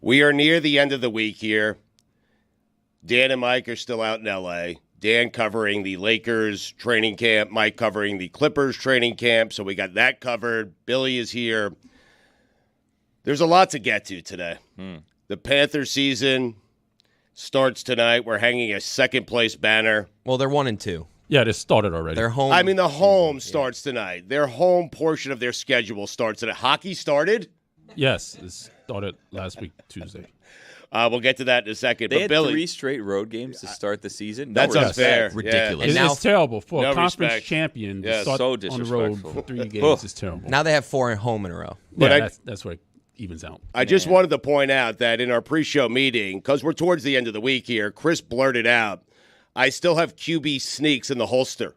We are near the end of the week here. Dan and Mike are still out in L.A. Dan covering the Lakers training camp, Mike covering the Clippers training camp, so we got that covered. Billy is here. There's a lot to get to today. The Panther season starts tonight. We're hanging a second-place banner. Well, they're 1 and 2. Yeah, they started already. They're home. I mean, the home starts tonight. Their home portion of their schedule starts tonight. Hockey started? Yes, it started last week, Tuesday. We'll get to that in a second. They but had Billy, 3 straight road games to start the season. That's unfair. Ridiculous. It's, now, it's terrible for no a conference respect. champion to Yeah, start so on the road disrespectful. for 3 games. Is terrible. now they have 4 at home in a row. But yeah, that's what it evens out. I just wanted to point out that in our pre-show meeting, because we're towards the end of the week here, Chris blurted out, I still have QB sneaks in the holster.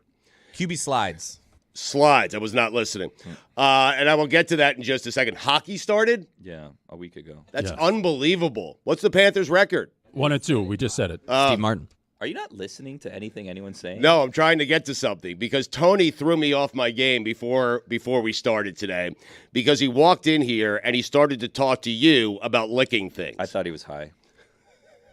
QB slides. Slides. I was not listening. And I will get to that in just a second. Hockey started? Yeah, a week ago. That's Yes. unbelievable. What's the Panthers' record? 1 and 2. We just said it. Steve Martin. Are you not listening to anything anyone's saying? No, I'm trying to get to something because Tony threw me off my game before we started today because he walked in here and he started to talk to you about licking things. I thought he was high.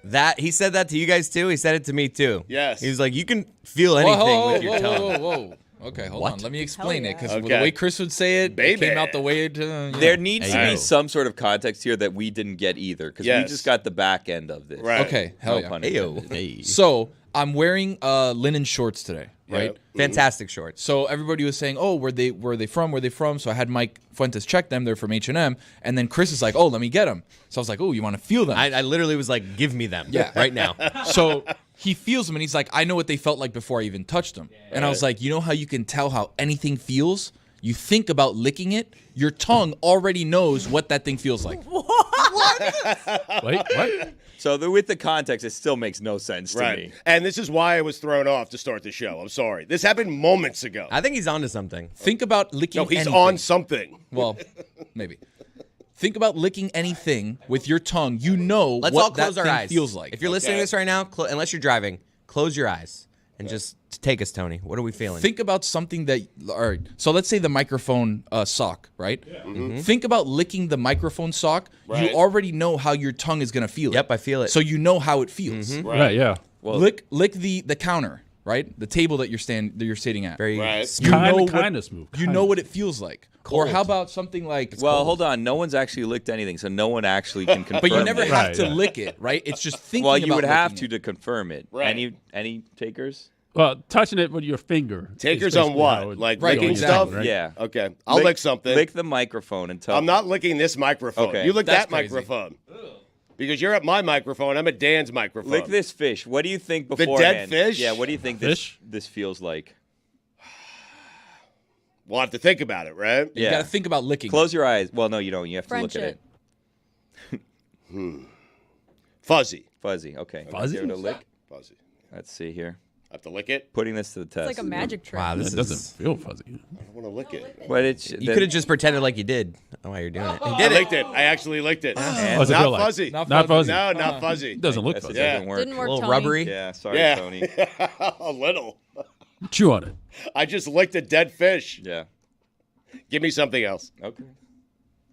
That he said that to you guys too. He said it to me too. Yes. He was like, "You can feel anything with your tongue." Whoa. Okay, hold on. Let me explain it because Okay. the way Chris would say it, Baby. it came out the way it. There needs to be some sort of context here that we didn't get either because Yes. we just got the back end of this. Right. Okay, hell No yeah. pun Ayo. intended. Hey. So I'm wearing linen shorts today, right? Yep. Fantastic shorts. So everybody was saying, "Oh, where they from? Where they from?" So I had Mike Fuentes check them. They're from H&M, and then Chris is like, "Oh, let me get them." So I was like, "Oh, you want to feel them?" I literally was like, "Give me them, Yeah. right now." So he feels them, and he's like, "I know what they felt like before I even touched them." And I was like, "You know how you can tell how anything feels? You think about licking it, your tongue already knows what that thing feels like." Wait, what? So with the context, it still makes no sense to Right. me. And this is why I was thrown off to start the show. I'm sorry. This happened moments ago. I think he's onto something. Think about licking. No, he's anything. on something. Well, maybe. Think about licking anything with your tongue. You know Let's what all close that our thing eyes. feels like. If you're listening to this right now, unless you're driving, close your eyes and just take us, Tony. What are we feeling? Think about something that. All right. So let's say the microphone sock, right? Mm-hmm. Think about licking the microphone sock. Right. You already know how your tongue is gonna feel. Yep, I feel it. So you know how it feels. Right, yeah. Well, Lick the counter, right? The table that you're sitting at. Very Right. smooth. Kind of smooth. You know what it feels like. Or how about something like? well, hold on. No one's actually licked anything, so no one actually can confirm. But you never it. have Right, to yeah. lick it, right? It's just thinking. Well, you about would have licking to confirm it. Right. Any takers? Well, touching it with your finger. is Takers on basically what? how it Like Right, licking exactly. stuff? Right? Yeah. Okay. I'll lick something. Lick the microphone and tell. I'm not licking this microphone. Okay. You lick That's that crazy. microphone. Because you're at my microphone. I'm at Dan's microphone. Lick this fish. What do you think The beforehand? dead fish? Yeah. What do you think Fish? this feels like? We'll have to think about it, right? You Yeah. got to think about licking. Close your eyes. Well, no, you don't. You have to French look at it. Fuzzy. Fuzzy. Okay. Fuzzy? Give it a lick. Fuzzy. Let's see here. I have to lick it? Putting this to the test. It's like a magic trick. Wow, It this doesn't is. feel fuzzy. I don't want to lick it. But it's You could have just pretended like you did. Oh, why you're doing it? You I did it. licked it. I actually licked it. Oh, does it feel Not like? fuzzy. Not Not fuzzy. No, not fuzzy. It doesn't look Guess it fuzzy. doesn't work. Didn't work, A little Tony. rubbery. Yeah. Sorry, Yeah. Tony. A little. Chew on it. I just licked a dead fish. Yeah. Give me something else. Okay.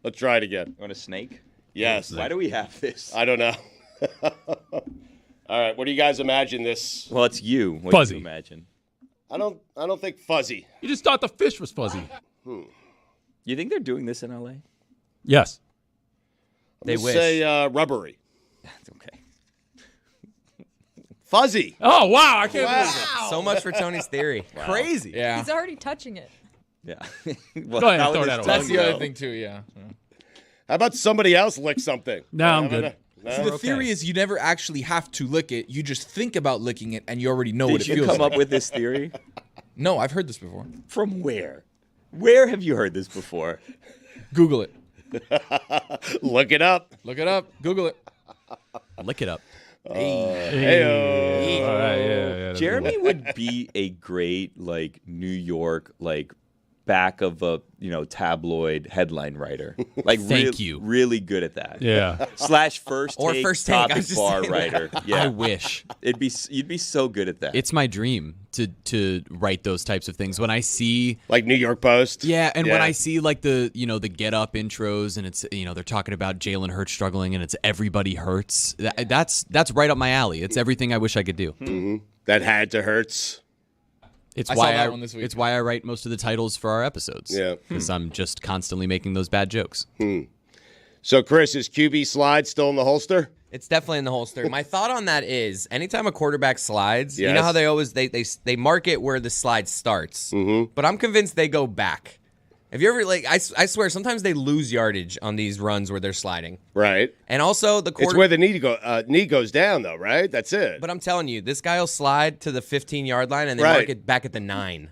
Let's try it again. You want a snake? Yes. Why do we have this? I don't know. All right. What do you guys imagine this? Well, it's you. What Fuzzy. do you imagine? I don't think fuzzy. You just thought the fish was fuzzy. You think they're doing this in LA? Yes. They Let's wish. say rubbery. That's okay. Fuzzy. Oh, wow. I can't believe it. So much for Tony's theory. Crazy. Yeah. He's already touching it. Yeah. Well, Go ahead, not throw with that his away. That's tongue, the other though. thing too. Yeah. How about somebody else lick something? No, I'm good. No? See, the theory is you never actually have to lick it. You just think about licking it, and you already know what Did it you feels come like. up with this theory? No, I've heard this before. From where? Where have you heard this before? Google it. Look it up. Look it up. Google it. Lick it up. Hey. All right, yeah. that's Jeremy cool. would be a great New York back of a tabloid headline writer. Like Thank you. Really good at that. Yeah. / first Or take first take, I was topic just bar saying writer. I Yeah, wish. you'd be so good at that. It's my dream to write those types of things. When I see Like New York Post. Yeah, and when I see like the the Get Up intros and it's they're talking about Jalen Hurts struggling and it's everybody hurts. That's right up my alley. It's everything I wish I could do. That had to hurts. It's I saw why that one this week. it's why I write most of the titles for our episodes. Yeah. Because I'm just constantly making those bad jokes. So, Chris, is QB slide still in the holster? It's definitely in the holster. My thought on that is, anytime a quarterback slides, you know Yes. how they always they mark it where the slide starts. Mm-hmm. But I'm convinced they go back. Have you ever I swear sometimes they lose yardage on these runs where they're sliding. Right. And also the It's where the knee goes down, though, right? That's it. But I'm telling you, this guy will slide to the 15-yard line and they Right. mark it back at the 9.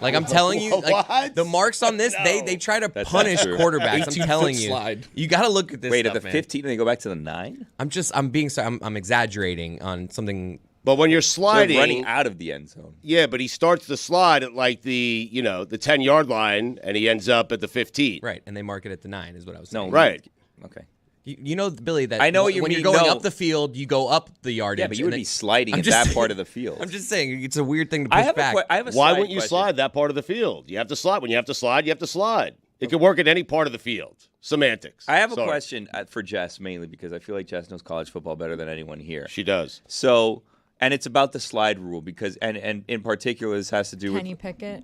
Like I'm telling you, What? the marks on this, they try to punish true. quarterbacks. I'm 18-foot telling you, slide. you got to look at this. Wait, stuff, at the man. 15 and they go back to the 9? I'm exaggerating on something. But when you're They're sliding, running out of the end zone. yeah, but he starts the slide at like the 10-yard line, and he ends up at the 15. Right, and they mark it at the 9 is what I was saying. No, Right. Okay. You know, Billy, that I know what you when mean. you're going No. up the field, you go up the yardage. Yeah, but you would and be sliding I'm at just that saying- part of the field. I'm just saying, it's a weird thing to I push have back. I have a Why side wouldn't you question. slide that part of the field? You have to slide. When you have to slide, you have to slide. It could work at any part of the field. Semantics. I have a Sorry. question for Jess mainly because I feel like Jess knows college football better than anyone here. She does. So, and it's about the slide rule because, and in particular, this has to do Kenny with Pickett.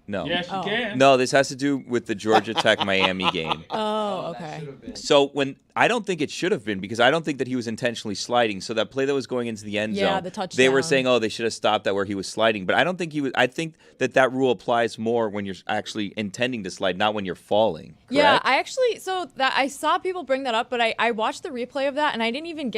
no, Yes, you can. no, this has to do with the Georgia Tech Miami game. Oh, okay. So when I don't think it should have been because I don't think that he was intentionally sliding. So that play that was going into the end Yeah, zone, the touchdown. they were saying, oh, they should have stopped that where he was sliding. But I don't think he was. I think that rule applies more when you're actually intending to slide, not when you're falling. Correct? Yeah, I saw people bring that up, but I watched the replay of that and I didn't even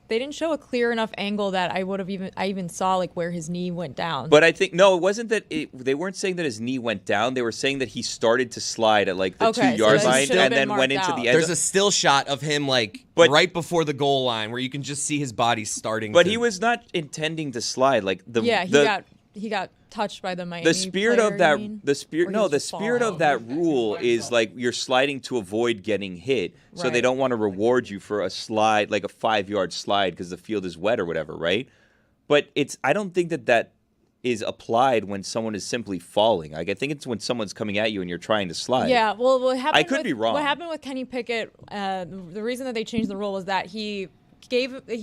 they didn't show a clear enough angle that I even saw like where his knee went down. But I think no, it wasn't that. They weren't saying that his knee went down. They were saying that he started to slide at like the Okay, 2-yard so that line should have and been then went marked into out. the end. There's a still shot of him But- right before the goal line where you can just see his body starting. But to, he was not intending to slide. Like he got touched by the Miami. the spirit player, of that. you mean? The spirit. Or he No, was the just spirit falling? of that rule is like you're sliding to avoid getting hit. So they Right. don't want to reward you for a slide, like a 5-yard slide, because the field is wet or whatever, right? But I don't think that is applied when someone is simply falling. Like I think it's when someone's coming at you and you're trying to slide. Yeah, well, what happened? I could be wrong. What happened with Kenny Pickett? The reason that they changed the rule was that he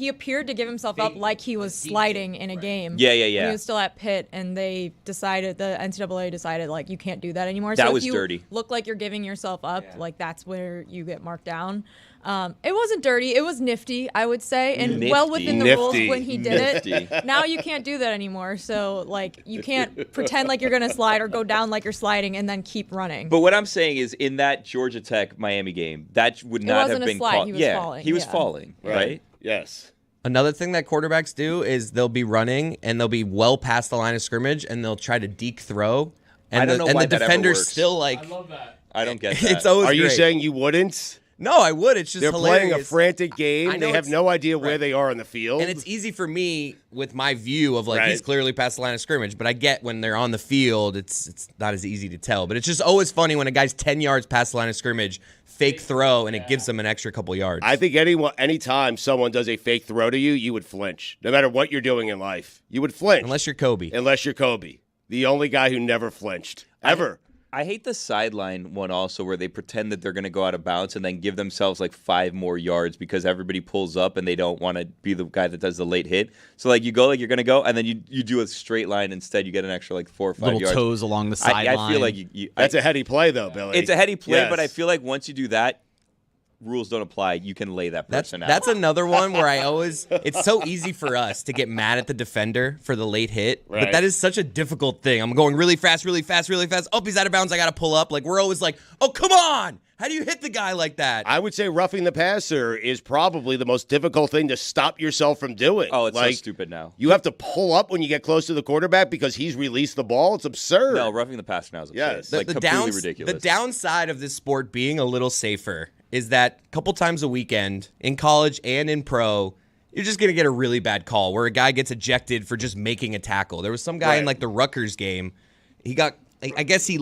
appeared to give himself up like he was sliding in a game. Yeah. When he was still at Pitt, and the NCAA decided like you can't do that anymore. That so was if you dirty. Look like you're giving yourself up, like that's where you get marked down. It wasn't dirty. It was nifty, I would say, and well within the rules Nifty. when he did Nifty. it. Now you can't do that anymore. So like you can't pretend like you're gonna slide or go down like you're sliding and then keep running. But what I'm saying is, in that Georgia Tech Miami game, that would not wasn't have a been slide, called. he was yeah, falling, he was yeah. falling, right? Yes. Another thing that quarterbacks do is they'll be running and they'll be well past the line of scrimmage and they'll try to deke throw. And I don't know why the that ever defender's works. still like, I don't get that. it's always Are you great. saying you wouldn't? No, I would. It's just They're hilarious. playing a frantic game. I know They have it's- no idea where right. they are on the field. And it's easy for me with my view of like Right. he's clearly past the line of scrimmage, but I get when they're on the field, it's not as easy to tell. But it's just always funny when a guy's 10 yards past the line of scrimmage, fake throw, and it gives them an extra couple yards. I think anytime someone does a fake throw to you, you would flinch. No matter what you're doing in life, you would flinch. Unless you're Kobe. Unless you're Kobe, the only guy who never flinched ever. I hate the sideline one also where they pretend that they're going to go out of bounds and then give themselves like 5 more yards because everybody pulls up and they don't want to be the guy that does the late hit. So like you go like you're going to go and then you do a straight line instead. You get an extra like 4 or 5 Little yards. toes along the sideline. I feel like That's a heady play, though, Billy. it's a heady play, Yes. but I feel like once you do that, rules don't apply. You can lay that person out. That's another one where it's so easy for us to get mad at the defender for the late hit, Right. but that is such a difficult thing. I'm going really fast, really fast, really fast. Oh, he's out of bounds. I got to pull up. Like we're always like, oh, come on. How do you hit the guy like that? I would say roughing the passer is probably the most difficult thing to stop yourself from doing. Oh, it's like, so stupid now. You have to pull up when you get close to the quarterback because he's released the ball. It's absurd. No, roughing the passer now is absurd. Yes. It's like completely ridiculous. The downside of this sport being a little safer is that a couple times a weekend in college and in pro, you're just going to get a really bad call where a guy gets ejected for just making a tackle. There was some guy in Right. like the Rutgers game. He got I guess he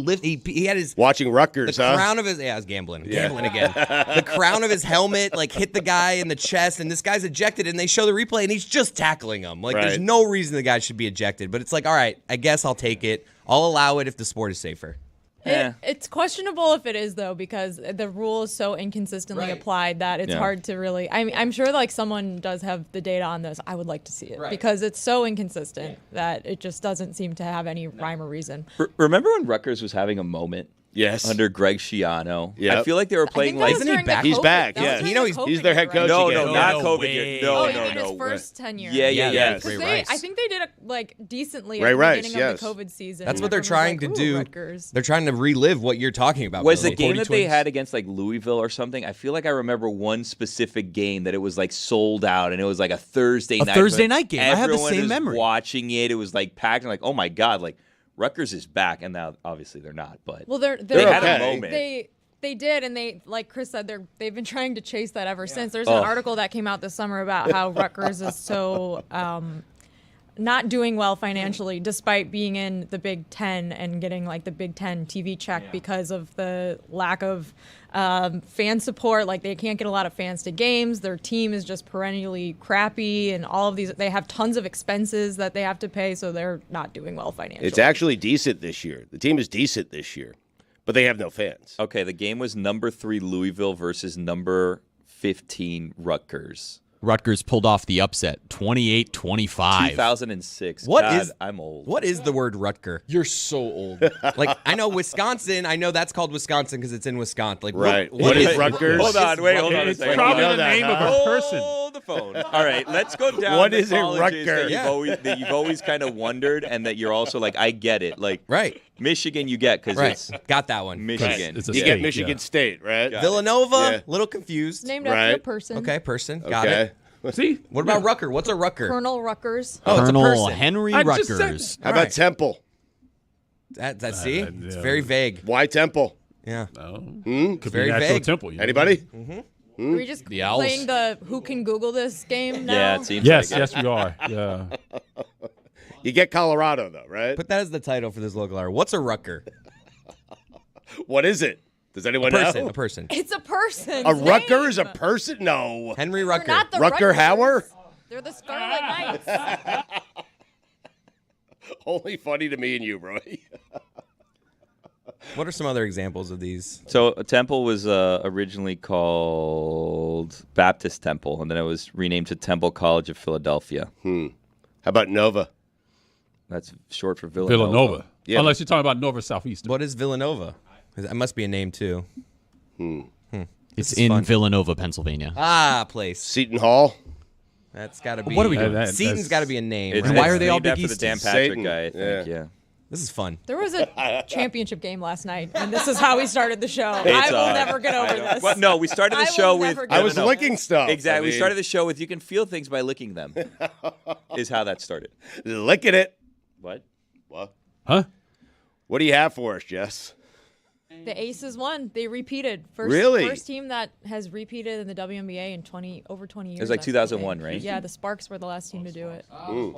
had his Watching Rutgers, the huh? crown of his I was gambling again. The crown of his helmet like hit the guy in the chest, and this guy's ejected. And they show the replay, and he's just tackling him. Like there's Right. no reason the guy should be ejected. But it's like, all right, I guess I'll take it. I'll allow it if the sport is safer. It's questionable if it is though, because the rule is so inconsistently applied that it's hard to really. I'm sure like someone does have the data on this. I would like to see it because it's so inconsistent that it just doesn't seem to have any rhyme or reason. Remember when Rutgers was having a moment? Yes. Under Greg Schiano. Yep. I feel like they were playing like. Isn't he back? He's back. Yeah. He's their head coach. No, again. no, not No COVID way. year. No, Oh, you no, mean no. his first tenure? Yeah. Because I think they did like decently Ray at the Rice, beginning of the COVID season. That's and what they're everyone was trying to like, do. "Ooh, Rutgers." They're trying to relive what you're talking about. Was the Billy. game that they Twins. had against like Louisville or something? I feel like I remember one specific game that it was like sold out, and it was like a Thursday night. Thursday night game. I have the Everyone same was memory. Watching it, it was like packed, and like, oh my god, like Rutgers is back, and now obviously they're not, but Well, they had okay. a moment. They did, and they, like Chris said, they've been trying to chase that ever since. There's an article that came out this summer about how Rutgers is so not doing well financially, despite being in the Big Ten and getting like the Big Ten TV check because of the lack of fan support. Like they can't get a lot of fans to games. Their team is just perennially crappy, and all of these. They have tons of expenses that they have to pay, so they're not doing well financially. It's actually decent this year. The team is decent this year, but they have no fans. Okay, the game was number 3 Louisville versus number 15 Rutgers. Rutgers pulled off the upset, 28-25. 2006. What God, is- I'm old. What is the word Rutger? You're so old. Like I know Wisconsin. I know that's called Wisconsin because it's in Wisconsin. Like Right. What What is is Rutgers? Hold on, wait, hold on a It's second. probably know the that, name of huh? a person. Hold the phone. All right, let's go down. What the is it, colleges Rutgers? that you've always kind of wondered, and that you're also like, I get it. Like Right. Michigan, you get because Right. it's Got that one. Michigan. It's a You state, get Michigan yeah. State, right? Yeah. Villanova. Yeah. Little confused. named after a Right. person. Okay, person. Got Okay. it. See? What about Rucker? What's a Rucker? Colonel Rutgers. Oh, it's a Colonel person. Henry I just Rutgers. said- How about Right. Temple? That see? It's yeah. very vague. Why Temple? Yeah. Could Very be an actual vague. temple. You know? Anybody? Are we just The Owls. playing the who can Google this game now? yeah, it seems Yes, like it. yes, we are. Yeah. You get Colorado, though, right? Put that as the title for this local hour. What's a Rucker? What is it? Does anyone Person. know? A person. It's a person. A Rutger is a person? No. Henry They're Rucker. not the Rutger Rutgers. Hauer? They're the Scarlet Knights. Only funny to me and you, Roy. What are some other examples of these? So Temple was originally called Baptist Temple, and then it was renamed to Temple College of Philadelphia. How about Nova? That's short for Villanova. Villanova. Yeah. Unless you're talking about Nova Southeastern. What is Villanova? That must be a name too. It's is in fun. Villanova, Pennsylvania. Ah, place. Seton Hall? That's got to be. What are we doing? Seton's got to be a name. It's, right? why are they all named Big after the Dan Easties? Patrick Satan. guy, I think. Yeah. Yeah. This is fun. There was a championship game last night, and this is how we started the show. It's, I will never get over this. Well, no, we started the I will show with. never get I was no. licking stuff. Exactly. I We mean, started the show with you can feel things by licking them. Is how that started. licking it. What? What? Huh? What do you have for us, Jess? The Aces won. They repeated. Really? First team that has repeated in the WNBA in over 20 years. It was like I 2001, think. right? Yeah, the Sparks were the last team to do it.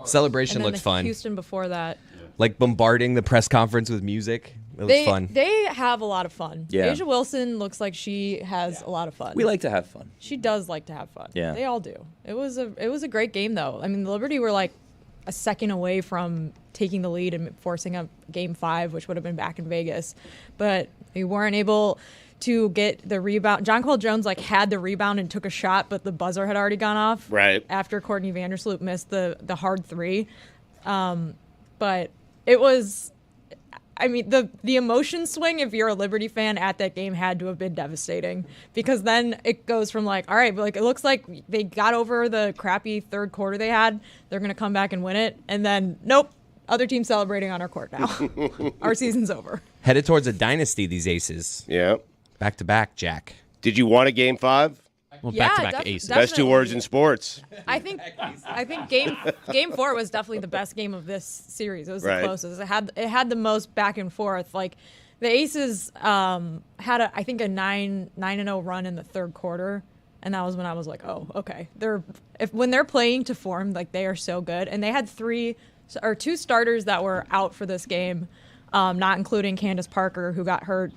Celebration And then looked the fun. Houston before that. Like bombarding the press conference with music. It looked They fun. they have a lot of fun. Yeah. Asia Wilson looks like she has a lot of fun. We like to have fun. She does like to have fun. Yeah. They all do. It was a great game though. I mean, the Liberty were like a second away from taking the lead and forcing up game 5, which would have been back in Vegas. But they weren't able to get the rebound. John Cole Jones like had the rebound and took a shot, but the buzzer had already gone off. Right. After Courtney Vandersloot missed the hard 3. But it was, I mean, the emotion swing, if you're a Liberty fan at that game, had to have been devastating, because then it goes from like, all right, but like it looks like they got over the crappy third quarter they had. They're going to come back and win it. And then, nope, other team celebrating on our court now. Our season's over. Headed towards a dynasty, these Aces. Yeah. Back to back, Jack. Did you want a game 5? Well, Yeah, back-to-back def- aces. def- Best 2 words in sports. I think game 4 was definitely the best game of this series. It was Right. the closest. It had the most back and forth. Like the Aces had I think a 9-0 run in the third quarter, and that was when I was like, oh, okay. When they're playing to form, like they are so good. And they had 2 starters that were out for this game. not including Candace Parker, who got hurt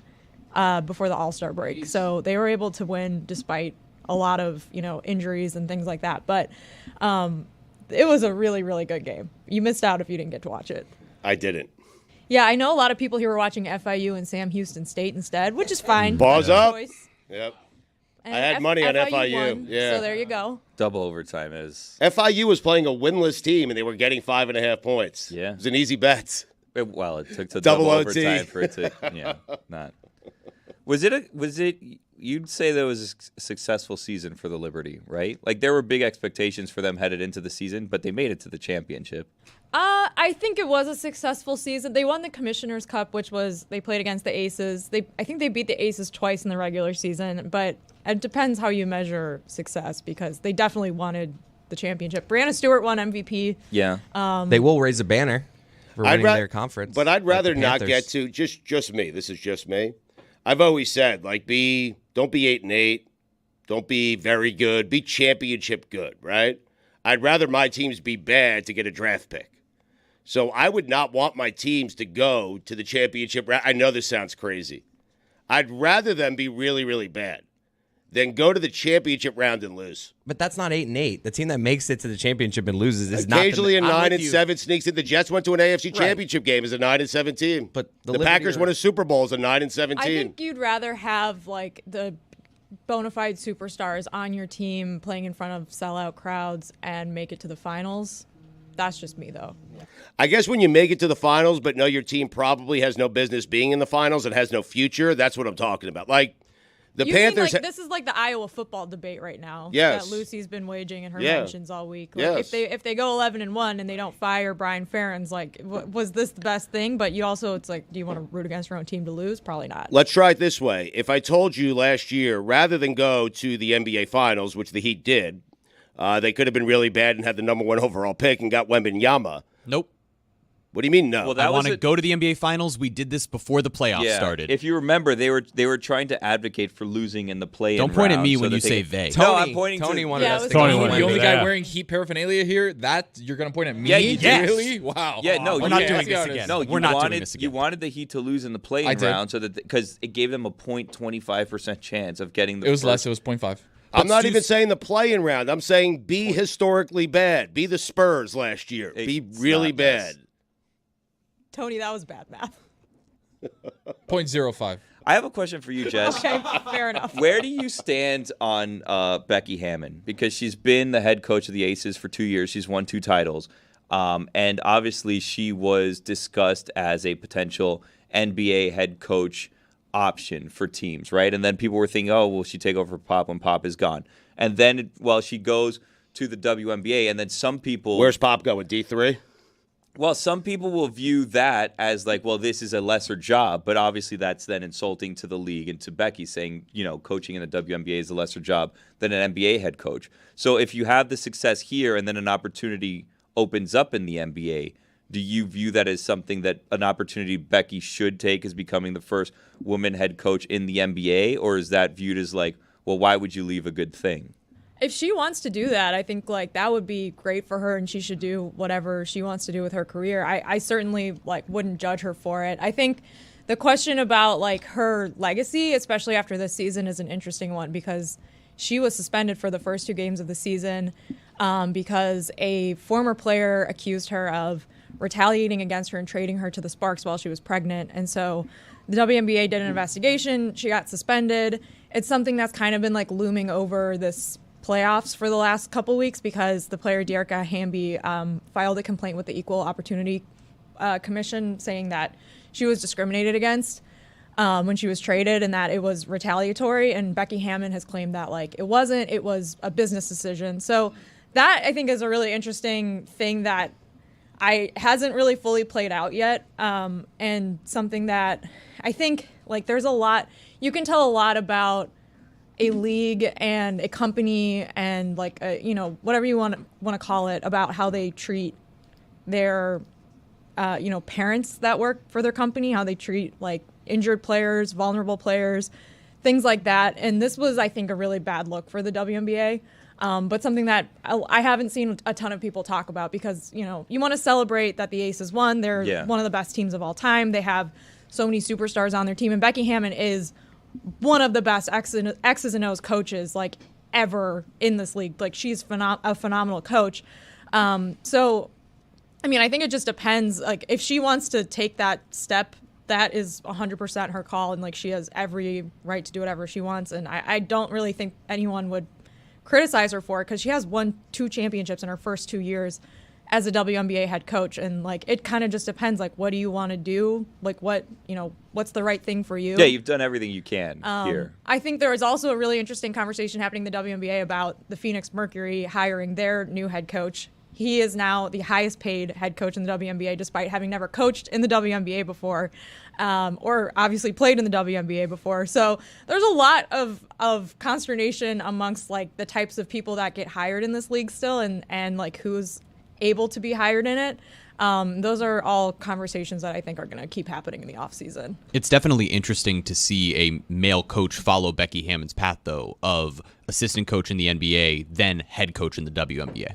before the All-Star break. So they were able to win despite a lot of, injuries and things like that. But it was a really, really good game. You missed out if you didn't get to watch it. I didn't. Yeah, I know a lot of people here were watching FIU and Sam Houston State instead, which is fine. Balls That's a up. choice. Yep. And I had money on FIU. won, Yeah. So there you go. Double overtime is. FIU was playing a winless team, and they were getting 5.5 points. Yeah. It was an easy bet. It took to Double double OT. overtime for it to, not. Was it? You'd say that was a successful season for the Liberty, right? Like there were big expectations for them headed into the season, but they made it to the championship. I think it was a successful season. They won the Commissioner's Cup, which was they played against the Aces. I think they beat the Aces twice in the regular season, but it depends how you measure success because they definitely wanted the championship. Brianna Stewart won MVP. Yeah. They will raise a banner for winning their conference. But I'd rather like the not Panthers. get to just me. This is just me. I've always said don't be 8-8, don't be very good, be championship good, right? I'd rather my teams be bad to get a draft pick. So I would not want my teams to go to the championship round. I know this sounds crazy. I'd rather them be really, really bad than go to the championship round and lose. But that's not 8-8. The team that makes it to the championship and loses is Occasionally not. a 9-7 sneaks in. The Jets went to an AFC championship game as a 9-7 team. But the the Liberty Packers are- won a Super Bowl as a 9-7 team. I think you'd rather have like the bona fide superstars on your team playing in front of sellout crowds and make it to the finals. That's just me, though. I guess when you make it to the finals, but know your team probably has no business being in the finals and has no future, that's what I'm talking about. Like, the You Panthers. mean, this is like the Iowa football debate right now. Yes. That Lucy's been waging in her Yeah. mentions all week. Like, Yes. if they go 11-1 and they don't fire Brian Ferentz, like, was this the best thing? But you also, it's like, do you want to root against your own team to lose? Probably not. Let's try it this way. If I told you last year, rather than go to the NBA Finals, which the Heat did, they could have been really bad and had the number 1 overall pick and got Wembanyama. Nope. What do you mean, no? Well, that I want to was go to the NBA Finals. We did this before the playoffs started. If you remember, they were trying to advocate for losing in the play-in Don't point at round me so when that you they say could- they. No, I'm pointing Tony to wanted Yeah, us it to was Tony go wanted to The only guy Yeah. wearing Heat paraphernalia here, that you're going to point at me? Yeah, you did. Really? Wow. Yeah, no, We're you not did. doing Let's be this honest. again. No, We're not doing this You again. wanted the Heat to lose in the I play-in did. round so that because it gave them a 0.25% chance of getting the. It was less. first- It was 0.5. I'm not Stu's- even saying the play-in round. I'm saying be historically bad. Be the Spurs last year. Be It's really not bad. this. Tony, that was bad math. 0.05. I have a question for you, Jess. Okay, fair enough. Where do you stand on Becky Hammon? Because she's been the head coach of the Aces for 2 years. She's won 2 titles. And obviously she was discussed as a potential NBA head coach option for teams, right? And then people were thinking, oh, will she take over for Pop when Pop is gone? And then, she goes to the WNBA, and then some people... Where's Pop going? D3? Well, some people will view that as like, well, this is a lesser job, but obviously that's then insulting to the league and to Becky saying, coaching in the WNBA is a lesser job than an NBA head coach. So if you have the success here and then an opportunity opens up in the NBA, do you view that as something that an opportunity Becky should take as becoming the first woman head coach in the NBA? Or is that viewed as like, well, why would you leave a good thing? If she wants to do that, I think like that would be great for her, and she should do whatever she wants to do with her career. I certainly wouldn't judge her for it. I think the question about her legacy, especially after this season, is an interesting one because she was suspended for the first 2 games of the season because a former player accused her of retaliating against her and trading her to the Sparks while she was pregnant. And so the WNBA did an investigation. She got suspended. It's something that's kind of been looming over this playoffs for the last couple weeks because the player Dearica Hamby filed a complaint with the Equal Opportunity Commission saying that she was discriminated against when she was traded and that it was retaliatory. And Becky Hammon has claimed that it wasn't. It was a business decision. So that I think is a really interesting thing that hasn't really fully played out yet, and something that I think there's a lot you can tell a lot about a league and a company and whatever you want to call it about how they treat their parents that work for their company, how they treat injured players, vulnerable players, things like that. And this was, I think, a really bad look for the WNBA. But something that I haven't seen a ton of people talk about because, you know, you want to celebrate that the Aces won. They're one of the best teams of all time. They have so many superstars on their team. And Becky Hammon is one of the best X's and O's coaches, like, ever in this league. Like, she's a phenomenal coach. So, I mean, I think it just depends. Like, if she wants to take that step, that is 100% her call. And, like, she has every right to do whatever she wants. And I don't really think anyone would criticize her for it because she has won 2 championships in her first 2 years as a WNBA head coach. And, like, it kind of just depends, like, what do you want to do? Like, what's the right thing for you? Yeah, you've done everything you can here. I think there was also a really interesting conversation happening in the WNBA about the Phoenix Mercury hiring their new head coach. He is now the highest paid head coach in the WNBA, despite having never coached in the WNBA before, or obviously played in the WNBA before. So there's a lot of consternation amongst, like, the types of people that get hired in this league still, and like who's able to be hired in it. Those are all conversations that I think are going to keep happening in the offseason. It's definitely interesting to see a male coach follow Becky Hammon's path, though, of assistant coach in the NBA, then head coach in the WNBA.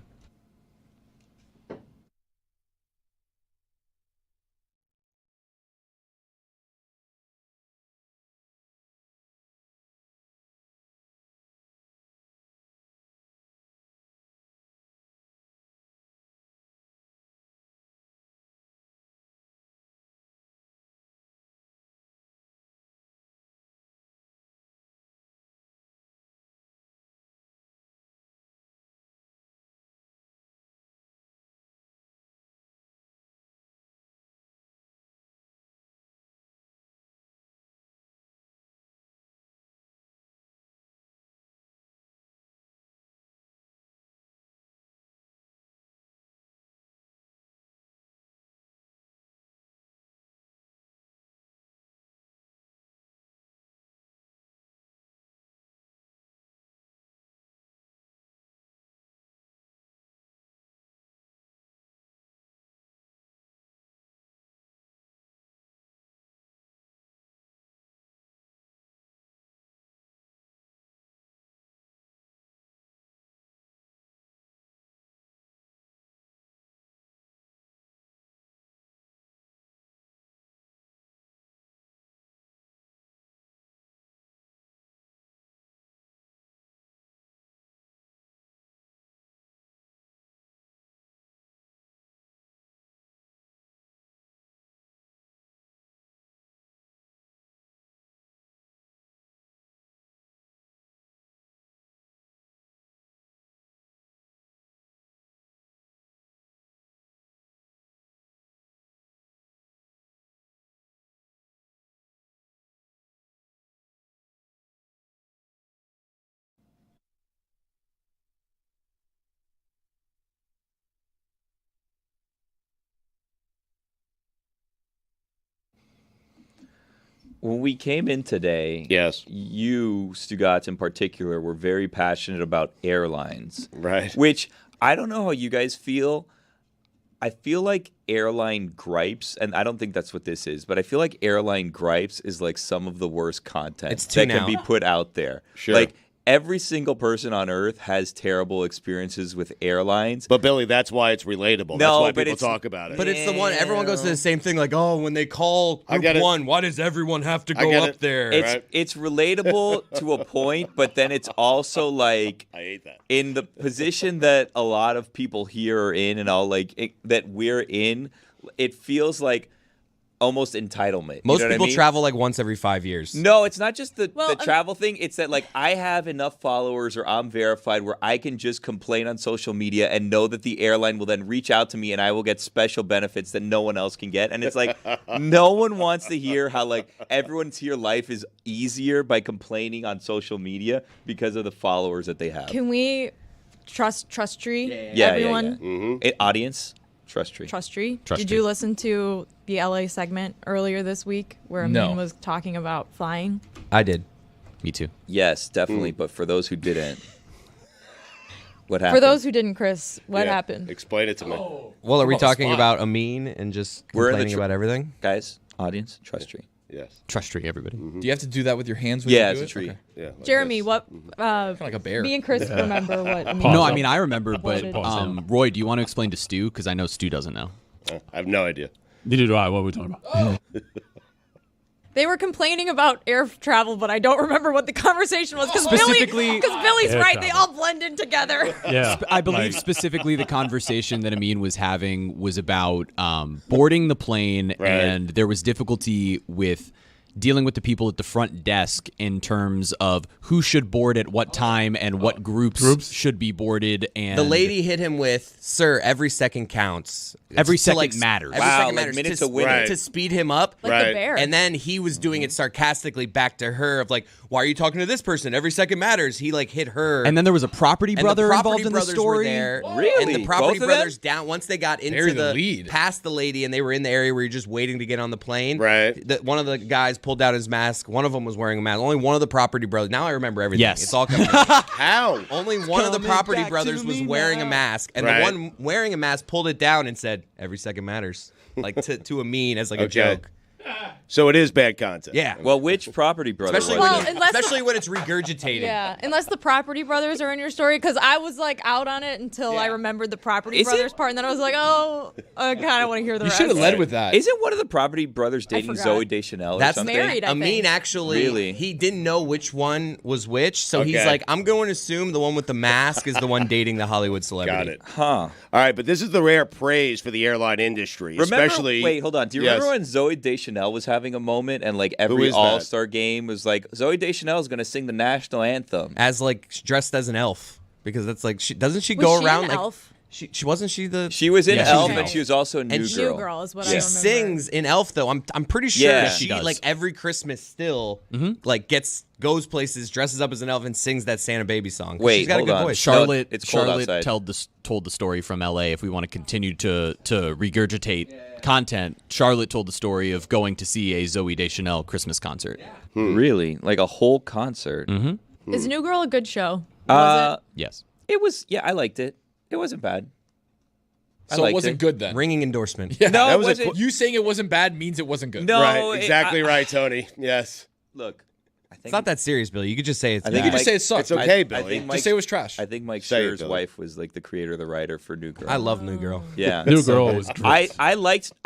When we came in today, Yes. you, Stugotz in particular, were very passionate about airlines. Right. Which, I don't know how you guys feel. I feel like airline gripes, and I don't think that's what this is, but I feel like airline gripes is like some of the worst content It's that tune can be out. put out there. Sure. Like, every single person on earth has terrible experiences with airlines. But Billy, that's why it's relatable. No, that's why but people it's- talk about it. But it's the one everyone goes to the same thing, like, oh, when they call I group get it. 1, why does everyone have to I go get up it. there? It's relatable to a point, but then it's also like I hate that. in the position that a lot of people here are in, and all that we're in, it feels like almost entitlement. Most you know people what I mean? travel like once every 5 years. No, it's not just the Well, travel thing. It's that, like, I have enough followers or I'm verified where I can just complain on social media and know that the airline will then reach out to me and I will get special benefits that no one else can get. And it's like, no one wants to hear how, like, everyone's here life is easier by complaining on social media because of the followers that they have. Can we trust tree? Yeah, Everyone, Audience, trust tree. trust tree. Trust Did tree. you listen to the LA segment earlier this week where No. Amin was talking about flying? I did. Me too. Yes, definitely. But for those who didn't, what happened? For those who didn't, Chris, what Yeah. happened? Explain it to me. Well, are we Oh, talking spot. about Amin and just We're in the complaining about everything? guys, audience, trust tree. Yes. Trust tree, everybody. Do you have to do that with your hands when Yeah, you do it's a tree. Okay. Yeah. like Jeremy, this. what? Kind of like a bear. Me and Chris remember what. No, I mean I remember, but Pause Roy, do you want to explain to Stu? Because I know Stu doesn't know. I have no idea. Neither do I. What are we talking about? They were complaining about air travel, but I don't remember what the conversation was because Specifically- Billy's Air right. They travel. all blend in together. Yeah. I believe specifically the conversation that Amin was having was about boarding the plane, Right. and there was difficulty with dealing with the people at the front desk in terms of who should board at what time and what groups should be boarded. And The lady hit him with, "Sir, every second counts. Every To, second matters." Every Wow, second like matters minutes to, a winner. Right. to speed him up." Like Right. the bear. And then he was doing it sarcastically back to her of like, "Why are you talking to this person? Every second matters." He like hit her. And then there was a property And brother the property involved in the brothers story. were there. Really? And the property Both of them? brothers down once they got into Bury the lead. past the lady and they were in the area where you're just waiting to get on the plane. Right. One of the guys pulled down his mask. One of them was wearing a mask. Only one of the property brothers. Now I remember everything. Yes. It's all coming. How? Only one of the coming property back brothers to was me wearing a now. mask, and Right. the one wearing a mask pulled it down and said, "Every second matters," like to Amin as like a Okay. joke. So it is bad content. Yeah. Well, which property brother especially was Well, it? unless the- especially when it's regurgitated. Yeah, unless the property brothers are in your story, because I was like out on it until I remembered the property Is it- brothers part, and then I was like, oh, I kind of want to hear the You rest. should have led with that. Isn't one of the property brothers dating forgot. Zoe Deschanel or That's something? married, I Amin think. actually, Really? he didn't know which one was which, so he's Okay. like, "I'm going to assume the one with the mask is the one dating the Hollywood celebrity." Got it. Huh. All right, but this is the rare praise for the airline industry, Remember, especially. wait, hold on. Do you Yes. remember when Zoe Deschanel was having a moment and like Who every is that? All-Star game was like Zoe Deschanel is going to sing the national anthem? As like dressed as an elf, because that's like doesn't she Was go she around an like elf? she wasn't she the She was in Yeah, she was Elf, in and Elf. she was also a New And Girl. New Girl is what I She remember. sings in Elf though. I'm pretty sure Yeah. she She does. like every Christmas still like goes places, dresses up as an elf, and sings that Santa Baby song. Wait, she's got hold a good on. voice. Charlotte, it's cold Charlotte outside. told the story from LA. If we want to continue to regurgitate content, Charlotte told the story of going to see a Zoe Deschanel Christmas concert. Really? Like a whole concert? Mm-hmm. Is New Girl a good show? Was it? Yes. It was, yeah, I liked it. It wasn't bad. I So it liked wasn't it. good then. Ringing endorsement. Yeah. No, That it was a wasn't. You saying it wasn't bad means it wasn't good. No, Right, exactly I- right, Tony. Yes. Look, I think It's not that serious, Billy. You could just say it's I bad. think You could Mike- just say it sucks. It's okay, I Billy. think Mike, Just say it was trash. I think Mike Say it, Scherr's Billy. wife was like the creator, the writer for New Girl. I love New Girl. Yeah. New Girl was great. I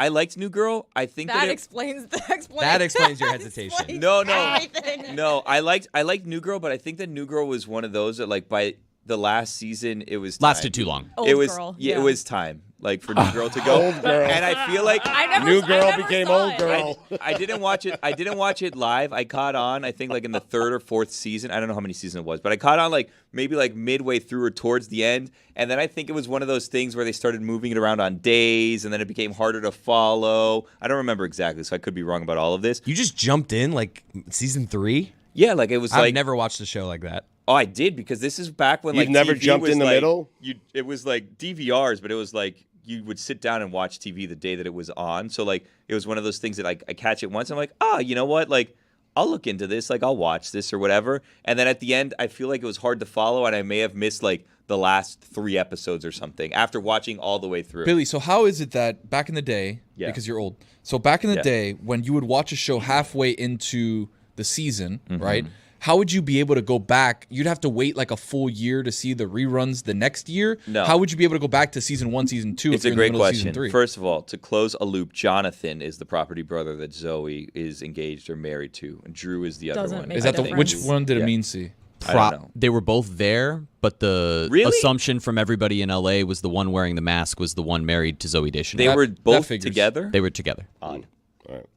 liked New Girl. I think That that it, explains the That explains your hesitation. No, everything. no, I liked New Girl, but I think that New Girl was one of those that like by the last season it was time. Lasted too long. Old it was girl. yeah, it was time like for New Girl to go. Old girl. And I feel like I never, New I Girl never became saw old it. girl. I didn't watch it. I didn't watch it live. I caught on. I think like in the third or fourth season. I don't know how many seasons it was, but I caught on like maybe like midway through or towards the end. And then I think it was one of those things where they started moving it around on days, and then it became harder to follow. I don't remember exactly, so I could be wrong about all of this. You just jumped in like season 3. Yeah, like it was I've like never watched a show like that. Oh, I did because this is back when You've like never TV jumped was in the like, middle? It was like DVRs, but it was like you would sit down and watch TV the day that it was on. So like it was one of those things that like I catch it once, I'm like, you know what? Like I'll look into this, like I'll watch this or whatever. And then at the end, I feel like it was hard to follow, and I may have missed like the last 3 episodes or something after watching all the way through. Billy, so how is it that back in the day, Yeah. because you're old, so back in the Yeah. day when you would watch a show halfway into the season, Mm-hmm. right? How would you be able to go back? You'd have to wait like a full year to see the reruns the next year. No. How would you be able to go back to season 1, season 2? It's if a you're in great the middle of season question. 3? First of all, to close a loop, Jonathan is the property brother that Zoe is engaged or married to, and Drew is the other Doesn't one. make Is a that the difference. which one did Yeah. Amin see? I don't know. They were both there, but the Really? assumption from everybody in LA was the one wearing the mask was the one married to Zoe Deschanel. They were that both figures. together? They were together. Odd.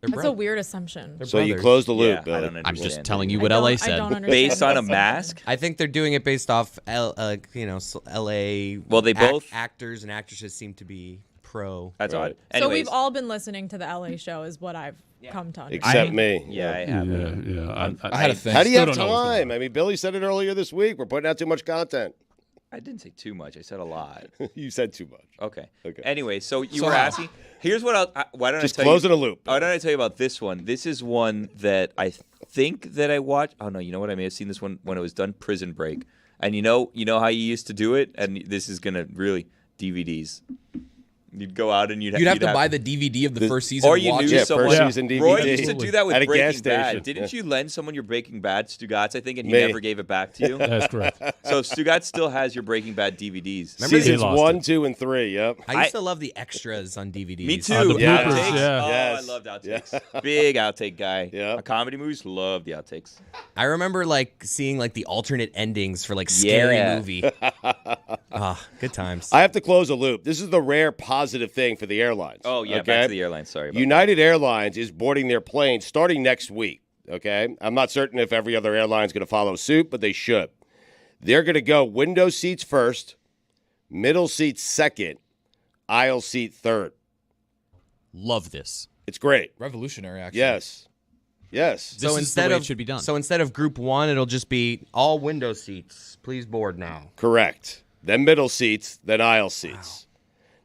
That's a weird assumption. So you brothers. closed the loop, Yeah, I Billy. don't I'm understand just it. telling you I what don't- LA I said. don't understand Based on a this. mask? I think they're doing it based off, LA. Well, they both- actors and actresses seem to be pro. That's Right. odd. So Anyways, we've all been listening to the LA show, is what I've come to understand. Except me. Yeah, I have. Yeah. I had a thing. How do you Still have don't know what's going time? I mean, Billy said it earlier this week. We're putting out too much content. I didn't say too much. I said a lot. You said too much. Okay. Okay. Anyway, so you So were how? asking. Here's what why don't Just I tell closing you? a loop. Why don't I tell you about this one? This is one that I think that I watched. Oh no, you know what? I may have seen this one when it was done. Prison Break. And you know how you used to do it. And this is gonna really DVDs. You'd go out and you'd have to buy the DVD of the first season, or and you watch knew it. someone. first season DVD. Roy used to do that with At a gas Breaking station. Bad. Didn't you lend someone your Breaking Bad, Stugotz, I think, and he Me. never gave it back to you? That's correct. So Stugotz still has your Breaking Bad DVDs. Seasons lost 1, it. 2, and 3. Yep. I used to love the extras on DVDs. Me too. the Yes. Outtakes. yeah. Oh, Yes. I loved outtakes. Yeah. Big outtake guy. Yep. Comedy movies love the outtakes. I remember like seeing like the alternate endings for like scary Yeah. movie. Good times. I have to close a loop. This is the rare positive thing for the airlines. Oh yeah, okay? back to the airline. Sorry. About United Airlines is boarding their plane starting next week. Okay, I'm not certain if every other airline is going to follow suit, but they should. They're going to go window seats first, middle seats second, aisle seat third. Love this. It's great. Revolutionary, actually. Yes. Yes. This is the way it should be done. So instead of group 1, it'll just be all window seats. Please board now. Correct. Then middle seats, then aisle seats.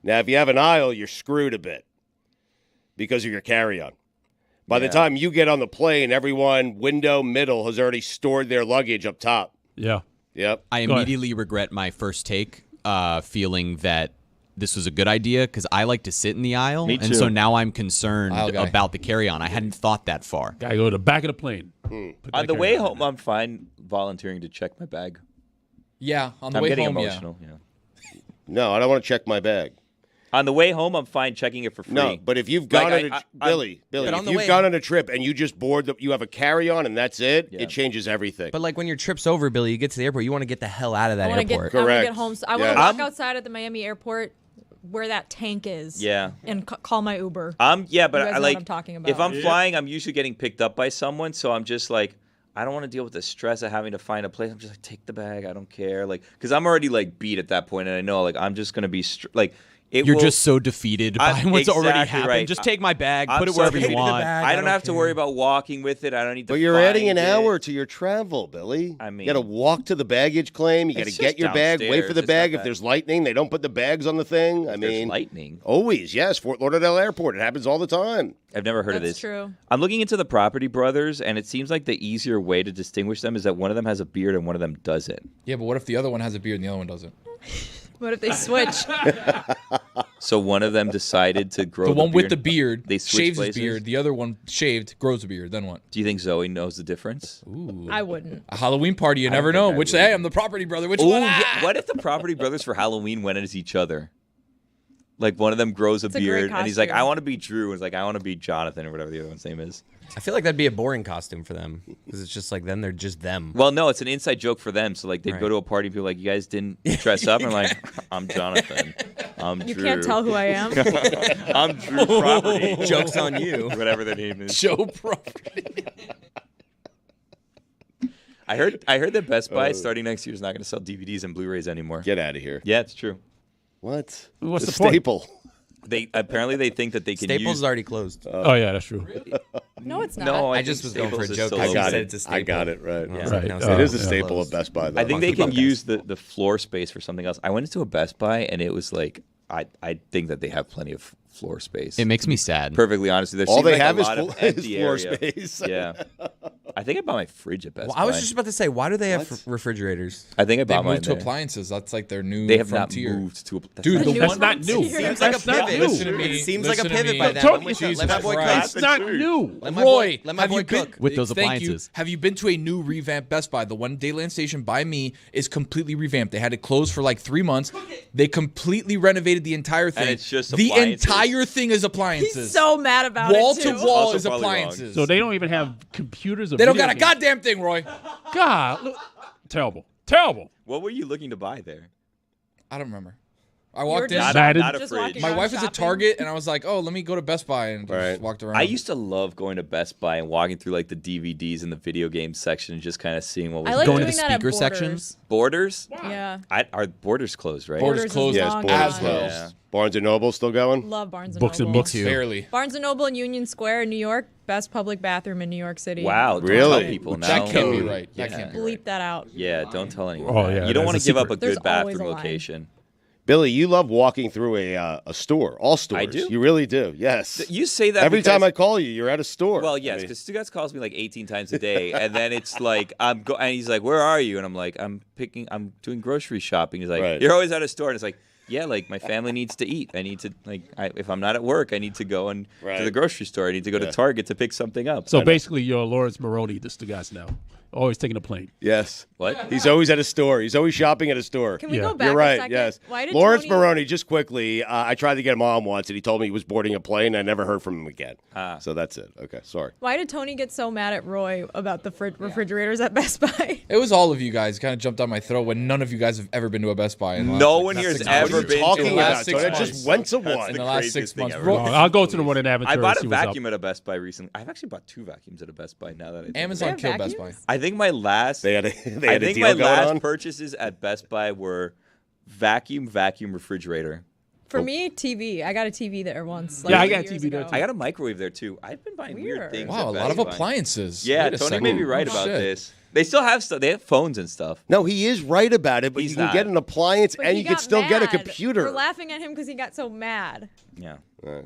Now, if you have an aisle, you're screwed a bit because of your carry-on. By the time you get on the plane, everyone, window, middle, has already stored their luggage up top. Yeah. Yep. I Go ahead. immediately regret my first take, feeling that this was a good idea because I like to sit in the aisle. Me And too. so now I'm concerned Aisle guy. about the carry-on. I hadn't thought that far. Gotta go to the back of the plane. Put On that the way carry-on home, I'm fine volunteering to check my bag. Yeah, on the I'm way getting home, emotional. Yeah. No, I don't want to check my bag. On the way home, I'm fine checking it for free. No, but if you've gone Like, on a I- Billy, But on if the you've way- gone on a trip and you just board you have a carry-on and that's it, Yeah. it changes everything. But like when your trip's over, Billy, you get to the airport, you want to get the hell out of that I want to airport. get. I want to Correct. get home. I want Yeah. to walk I'm- outside at the Miami airport where that tank is. Yeah. And call my Uber. Yeah, but You guys I know like what I'm talking if about. I'm flying, I'm usually getting picked up by someone, so I'm just like, I don't want to deal with the stress of having to find a place. I'm just like, take the bag, I don't care, like, because I'm already like beat at that point, and I know like I'm just gonna be like, You're just so defeated by I'm what's already exactly happened. right. Just take my bag, I'm put it so wherever you hated the want. bag. I don't have to worry about walking with it. I don't need to. But you're adding an find hour it. to your travel, Billy. I mean- you got to walk to the baggage claim. You got to It's get just your bag, wait for downstairs. the It's bag. not If that- there's lightning, they don't put the bags on the thing. I There's mean, lightning. always, yes. Fort Lauderdale Airport. It happens all the time. I've never heard of That's this. true. I'm looking into the Property Brothers, and it seems like the easier way to distinguish them is that one of them has a beard and one of them doesn't. Yeah, but what if the other one has a beard and the other one doesn't? What if they switch? So one of them decided to grow The one with beard. the beard They switch shaves places? his beard. The other one shaved, grows a beard. Then what? Do you think Zoe knows the difference? I wouldn't. A Halloween party, you never think know. I Which would. hey, I'm the property brother. Which Oh, one? yeah. What if the Property Brothers for Halloween went as each other? Like one of them grows a It's a great beard, and he's like, costume. "I want to be Drew," and he's like, "I want to be Jonathan," or whatever the other one's name is. I feel like that'd be a boring costume for them because it's just like then they're just them. Well, no, it's an inside joke for them. So like they'd go Right. to a party and be like, "You guys didn't dress up," and I'm like, "I'm Jonathan. I'm You Drew. can't tell who I am. I'm Drew Property." Joke's on you. Whatever their name is. Joe property. I heard that Best Buy starting next year is not going to sell DVDs and Blu-rays anymore. Get out of here. Yeah, it's true. What? What's It's the a point? staple. They think that they can Staples use. is already closed. Oh yeah, that's true. No, it's not. No, I think just was going for a Staples is joke. still I I open. got said it. it's a I staple. got it right. Yeah. Yeah. Right. No, It is a Staples staple closed. of Best Buy, though. I think they Monkey can Butt. use the floor space for something else. I went into a Best Buy and it was like I think that they have plenty of floor space. It makes me sad. Perfectly honest, there All seems they like have a is lot floor, of empty floor area. space. Yeah, I think I bought my fridge at Best Well, Buy. I was just about to say, why do they have refrigerators? I think I They bought mine moved to there. appliances. That's like their new They have frontier. not moved to a. That's Dude, not the true. one That's not new. Here, Seems like a That's not pivot. new. Listen to me. It seems like a Listen to pivot me. by them. Don't- Let my boy Christ. cook. That's not new. Let my Roy, boy, let my have boy you been cook. With those Thank you. appliances. Have you been to a new revamped Best Buy? The one Dayland Station by me is completely revamped. They had it closed for like 3 months. They completely renovated the entire thing. it's just the appliances. entire thing is appliances. He's so mad about wall it to too. wall Also is probably wrong. appliances. So they don't even have computers. Or They don't video got a games. goddamn thing, Roy. God, look. Terrible. Terrible. What were you looking to buy there? I don't remember. I You were walked in. just- Madden. Not a just fridge. walking My around wife is at shopping. Target, and I was like, "Oh, let me go to Best Buy," and Right. just walked around. I used to love going to Best Buy and walking through like the DVDs and the video game section and just kind of seeing what was I like Going to doing the that at speaker section? Borders. Borders. Yeah. Our Borders closed, right? Borders Borders is closed. Yes, long Borders gone. closed. Yeah. Barnes and Noble still going? Love Barnes and Books and Noble. books. too. barely. Barnes and Noble in Union Square in New York, best public bathroom in New York City. Wow. Don't Really? tell people now. That can't be Dude. right. That Yeah. can't be right. Bleep that out. Yeah, don't tell anyone. Oh, that. yeah, You don't that's want a to give up a secret. There's good always bathroom a line. location. Billy, you love walking through a store. All stores. I do. You really do. Yes. You say that Every time I because- call you, you're at a store. Well, I yes, mean, because Stugotz calls me like 18 times a day, and then it's like and he's like, "Where are you?" And I'm like, "I'm doing grocery shopping." He's like, Right. "You're always at a store," and it's like, yeah, like my family needs to eat. I need to if I'm not at work, I need to go to the grocery store. I need to go to Target to pick something up. So basically, you're Lawrence Maroney, the Stugotz now. Always taking a plane. Yes. What? He's always at a store. He's always shopping at a store. Can we Yeah. go back You're right. a second? Yes. Why did Lawrence Tony, Maroney, just quickly, I tried to get him on once, and he told me he was boarding a plane. I never heard from him again. So that's it. Okay, sorry. Why did Tony get so mad at Roy about the refrigerators at Best Buy? It was all of you guys kind of jumped on my throat when none of you guys have ever been to a Best Buy. No one here has ever been Talking to the a last about 6 so I months. just went to one. in the last 6 craziest thing months. ever. Bro, I'll go to the one in Aventura. I bought see a what's vacuum up. at a Best Buy recently. I've actually bought 2 vacuums at a Best Buy now that I think Amazon They have killed Best Buy. vacuums? I think my last They had a I think deal my going last on. purchases at Best Buy were vacuum refrigerator. For me, TV. I got a TV there once. Yeah, I 3 got a years TV there, ago. too. I got a microwave there too. I've been buying weird Weird. things. Wow, a at lot of Best Buy. appliances. Yeah, Wait a Tony second. may be right Oh, about shit. this. They still have stuff. They have phones and stuff. No, he is right about it, but He's you can not. get an appliance But and he you can got still get a mad. computer. We're laughing at him because he got so mad. Yeah,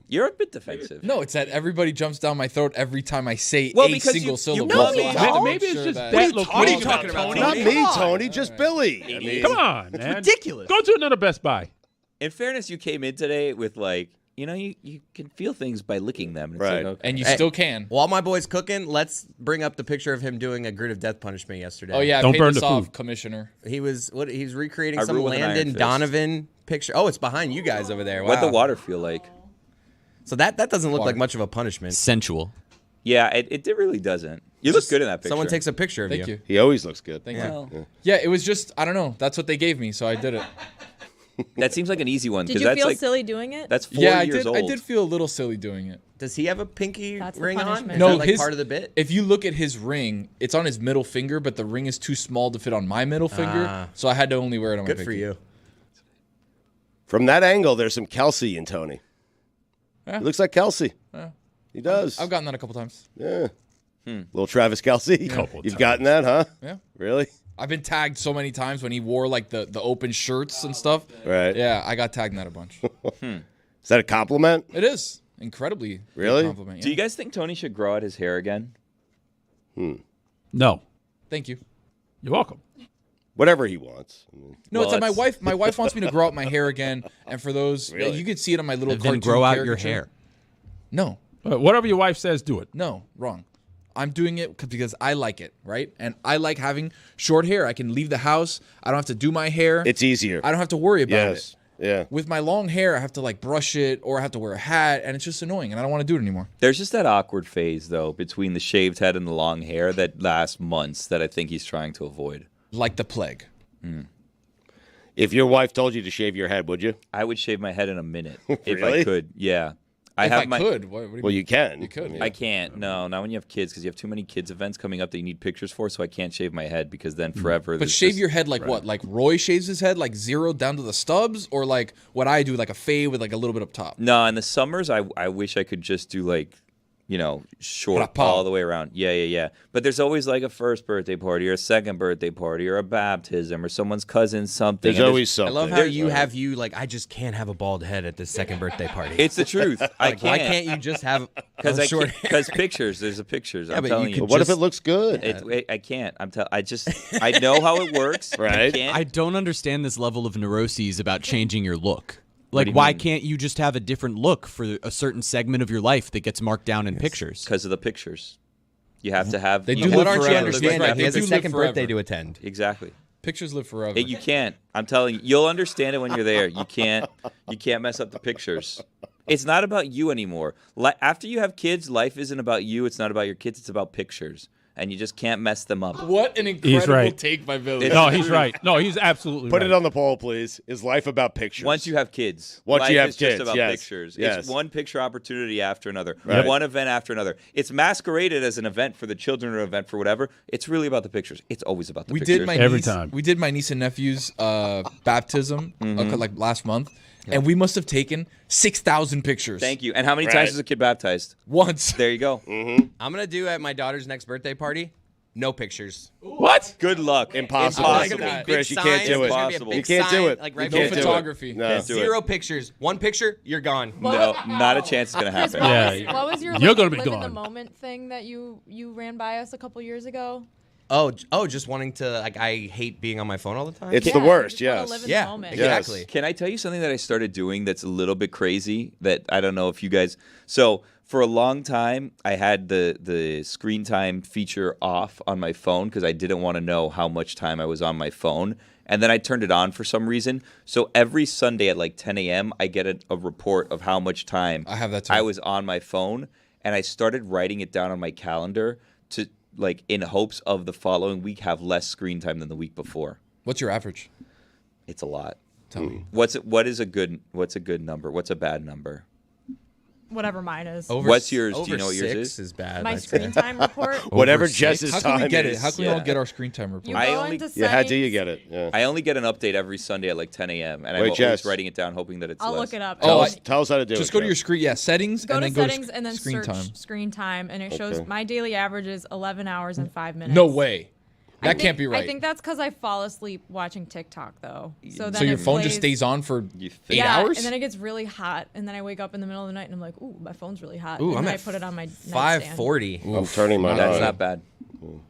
you're a bit defensive. No, it's that everybody jumps down my throat every time I say Well, a because single you syllable. know So me, I have to Maybe make it's sure just that- that location. What are you talking about, Not Tony? me, Tony, just Billy. I mean, Come on, man. ridiculous. Go to another Best Buy. In fairness, you came in today with you can feel things by licking them. It's Right. like, okay. And you Hey. still can. While my boy's cooking, let's bring up the picture of him doing a grid of death punishment yesterday. Oh yeah, Don't pay burn this the off, food. Commissioner. He's recreating I some rule with an iron Landon fist. Donovan picture. Oh, it's behind you guys over there. Wow. What'd the water feel like? So that doesn't look Water. like much of a punishment. Sensual. Yeah, it really doesn't. You look good in that picture. Someone takes a picture of Thank you. he always looks good. Thank Yeah. you. Yeah, it was just I don't know. That's what they gave me, so I did it. That seems like an easy one Did because you that's feel like silly doing it? that's 4 Yeah, I years did. old. I did feel a little silly doing it. Does he have a pinky That's the ring on? punishment. Is No, that like his part of the bit. If you look at his ring, it's on his middle finger, but the ring is too small to fit on my middle finger, so I had to only wear it on my Good pinky. for you. From that angle, there's some Kelsey in Tony. Yeah. He looks like Kelsey. He does. I've gotten that a couple times. Yeah. Little Travis Kelsey. Couple You've times. gotten that, huh? Yeah. Really? I've been tagged so many times when he wore like the open shirts and stuff. Right. Yeah, I got tagged in that a bunch. Is that a compliment? It is incredibly big Really? compliment. Do Yeah. you guys think Tony should grow out his hair again? No. Thank you. You're welcome. Whatever he wants. I mean, No, Well, it's like my it's- wife. My wife wants me to grow out my hair again, and for those, Really? you could see it on my little Then cartoon grow out your caricature. hair. No, Whatever your wife says, do it. no, wrong. I'm doing it because I like it, right? And I like having short hair. I can leave the house. I don't have to do my hair. it's easier. I don't have to worry about Yes. it. Yeah. With my long hair, I have to like brush it or I have to wear a hat, and it's just annoying, and I don't want to do it anymore. There's just that awkward phase though between the shaved head and the long hair that lasts months that I think he's trying to avoid. Like the plague. If your wife told you to shave your head, would you? I would shave my head in a minute if Really? I could. Yeah, If I could, what do you Well, mean? you can. You could. I can't. No, not when you have kids because you have too many kids events coming up that you need pictures for. So I can't shave my head because then forever. But there's shave just- your head like what? Like Roy shaves his head like zero down to the stubs, or like what I do, like a fade with like a little bit up top. No, in the summers I wish I could just do like, short Pra-pow. all the way around. Yeah. But there's always like a first birthday party or a second birthday party or a baptism or someone's cousin's something. There's and always I something. love how There's- you have like I just can't have a bald head at this second birthday party. It's the truth. I like, why can't. can't you just have Because a short hair? because pictures. There's a pictures. I'm but you telling could But what if just- it looks good? I can't. I know how it works. Right. I can't. I don't understand this level of neuroses about changing your look. do Like, you why mean? can't you just have a different look for a certain segment of your life that gets marked down in pictures? Because of the pictures. You have to have. They you do have live What aren't you forever. understanding? Right, He has they a do live second birthday forever. to attend. Exactly. Pictures live forever. You can't. I'm telling you. You'll understand it when you're there. You can't mess up the pictures. It's not about you anymore. After you have kids, life isn't about you. It's not about your kids. It's about pictures. And you just can't mess them up. What an incredible right. take by Billy. It's- No, he's right. No, he's absolutely Put right. it on the poll, please. Is life about pictures? Once you have kids. Once life you have is kids, just about yes. pictures. Yes. It's one picture opportunity after another. Right. One event after another. It's masqueraded as an event for the children or an event for whatever. It's really about the pictures. It's always about the We pictures. did my Every niece, time. We did my niece and nephew's baptism like last month, and we must have taken 6,000 pictures. Thank you. And how many Right. times was a kid baptized? Once. There you go. I'm gonna do at my daughter's next birthday party. No pictures. What? Good luck. Impossible. There's Impossible. gonna be big Chris, you can't signs, do it. there's gonna be a Impossible. big You can't do sign, it. Like You right No can't before- do it. photography. No. Can't do it. Zero pictures. One picture, you're gone. No, not a chance it's going to happen. Yeah. What was your You're live gonna be in the gone. moment thing that you ran by us a couple years ago? Just wanting to like. I hate being on my phone all the time. It's the worst. You just wanna Yes. live in the Yeah, moment. exactly. Can I tell you something that I started doing that's a little bit crazy that I don't know if you guys... So for a long time, I had the screen time feature off on my phone because I didn't want to know how much time I was on my phone. And then I turned it on for some reason. So every Sunday at like 10 a.m., I get a report of how much time I have that too. I was on my phone. And I started writing it down on my calendar to, like, in hopes of the following week have less screen time than the week before. What's your average? It's a lot. Tell me. What's a good number? What's a bad number? Whatever mine is. What's yours? Do you Over know what yours 6 is? bad. My I'd say. screen time report. Whatever Over Jess's How time can we get is. it? How can we all get our screen time report? You I go only- into Yeah, how do settings. you get it? Yeah. I only get an update every Sunday at like 10 a.m. and I'm Wait, always Jess. writing it down, hoping that it's I'll less. look it up. Tell Oh, us how to do it. Just go to your Jeff. screen. Yeah, settings, Go and to then go settings to and then screen search time. screen time, and it shows Okay. my daily average is 11 hours and 5 minutes. No way. I That can't think- be right. I think that's because I fall asleep watching TikTok, though. So, then So your it phone just plays- stays on for You 8 think? hours? and then it gets really hot, and then I wake up in the middle of the night and I'm like, ooh, my phone's really hot. Ooh, and I'm then at I put it on my nightstand. 540. I'm turning mine That's on. not bad.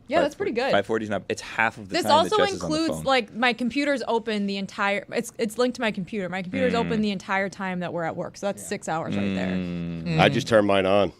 Yeah, that's pretty good. 540 is not. It's half of the This time also that Jess is on the includes phone. like my computer's open the entire. It's linked to my computer. My computer's Mm. open the entire time that we're at work. So that's 6 hours right there. I just turned mine on.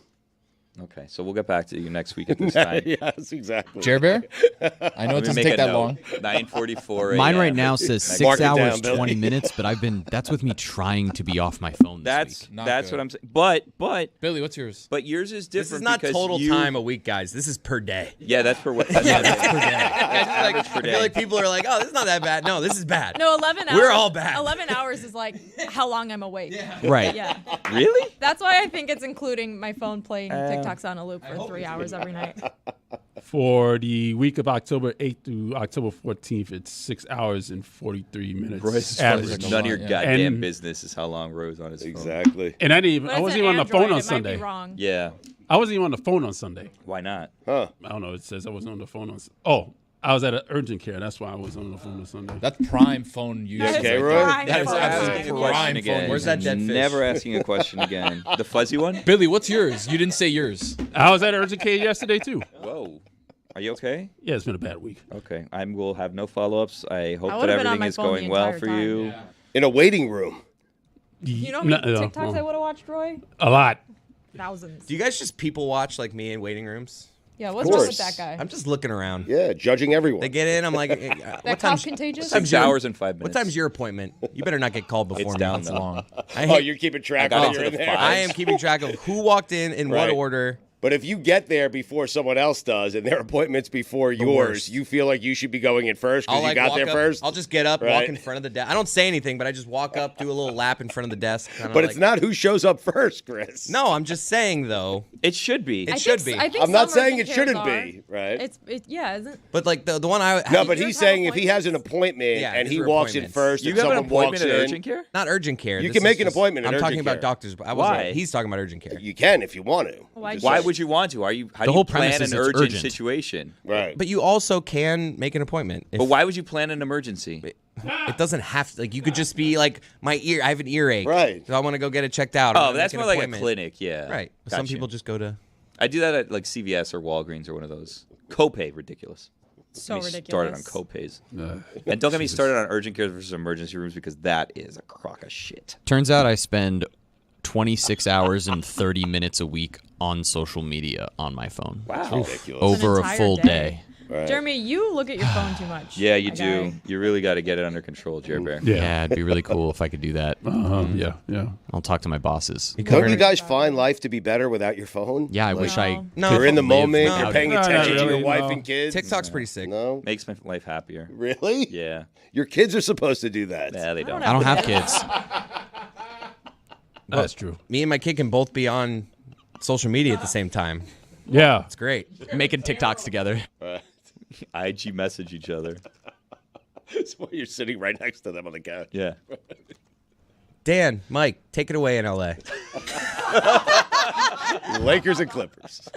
Okay, so we'll get back to you next week at this time. Yes, exactly. Jer Bear? I know it Let me doesn't make take a that note. long. 9:44. Mine a.m. right now says Mark 6 it down, hours, Billy. 20 minutes, but that's with me trying to be off my phone this week. Not That's good. what I'm saying. But Billy, what's yours? yours is different. This is not because total you, time a week, guys. This is per day. Yeah, that's per what. That's Yeah, not that's it. per day. I per feel day. like people are like, oh, this is not that bad. No, this is bad. No, 11 hours. We're all bad. 11 hours is like how long I'm awake. Right. Yeah. Really? That's why I think it's including my phone playing TikToks on a loop for 3 hours every night. For the week of October 8th through October 14th, it's 6 hours and 43 minutes. Roy's average. none of your Yeah. goddamn And- business is how long Roy's on his phone. Exactly. And I didn't even. But I it's wasn't an even on the Android, phone on it Sunday. Might be wrong. Yeah. I wasn't even on the phone on Sunday. Why not? Huh. I don't know. It says I wasn't on the phone on. Oh, I was at an urgent care. That's why I was on the phone on Sunday. That's prime phone usage. That is okay, a Roy? prime Never phone. asking a Prime question phone. again. Where's that dead fish? Never asking a question again. The fuzzy one? Billy, what's yours? You didn't say yours. I was at an urgent care yesterday too. Whoa. Are you okay? Yeah, it's been a bad week. Okay. I will have no follow-ups. I hope I that would've been on everything my is phone the going well entire for time. you. In a waiting room. You know how many TikToks I would have watched, Roy? A lot. Thousands. Do you guys just people watch like me in waiting rooms? Yeah, what's wrong with course. that guy? I'm just looking around. Yeah, judging everyone. They get in. I'm like, that what cop time's, contagious? time's 6 your- hours and 5 minutes. what time's your appointment? You better not get called before It's me. down That's though. long. I Oh, hate- you're keeping track got of into you're in the there. I am keeping track of who walked in what Right. order. But if you get there before someone else does and their appointment's before yours, worst. you feel like you should be going in first I'll because you like got walk there up, first. I'll just get up, walk Right. in front of the desk. I don't say anything, but I just walk up, do a little lap in front of the desk. kinda But like, it's not who shows up first, Chris. No, I'm just saying though. It should be. It should be. I think I'm not some saying urgent it shouldn't cares be, right? Yeah, isn't But like the one I No, but yours he's have saying if he has an appointments? appointment Yeah, and these he are walks in appointments. first You and have an someone appointment walks at in, urgent care? not urgent care. You This can is make an just- appointment at I'm urgent talking about care. doctors. But I Why? wasn't. He's talking about urgent care. you can if you want to. Why Just Why saying. would you want to? How The do you whole plan premise an is it's urgent urgent. situation? Right. But you also can make an appointment. If But why would you plan an emergency? It doesn't have to. Like you could just be like, my ear. I have an earache. Right. So I want to go get it checked out. I'm Oh, gonna that's make an more like a appointment. clinic, yeah. Right. Some Gotcha. people just go to. I do that at like CVS or Walgreens or one of those. Copay, ridiculous. so Get me ridiculous? started on copays. And don't get me started on urgent cares versus emergency rooms because that is a crock of shit. Turns out I spend 26 hours and 30 minutes a week on social media on my phone. Wow. ridiculous. Over a entire full day. day. Right. Jeremy, you look at your phone too much. Yeah, you my do. guy. You really got to get it under control, Jer Bear. Yeah, it'd be really cool if I could do that. Yeah, yeah. I'll talk to my bosses. Don't you guys find life to be better without your phone? Yeah, I Like, wish I. No. You're in the live moment. without You're it. paying No, not attention to your really, wife no. and kids. TikTok's pretty sick. No, Makes my life happier. really? Yeah. Your kids are supposed to do that. Nah, they don't. I don't have kids. That's true. Me and my kid can both be on social media at the same time. Yeah. It's great. Making TikToks together. IG message each other. That's why you're sitting right next to them on the couch. Yeah. Dan, Mike, take it away in LA. Lakers and Clippers.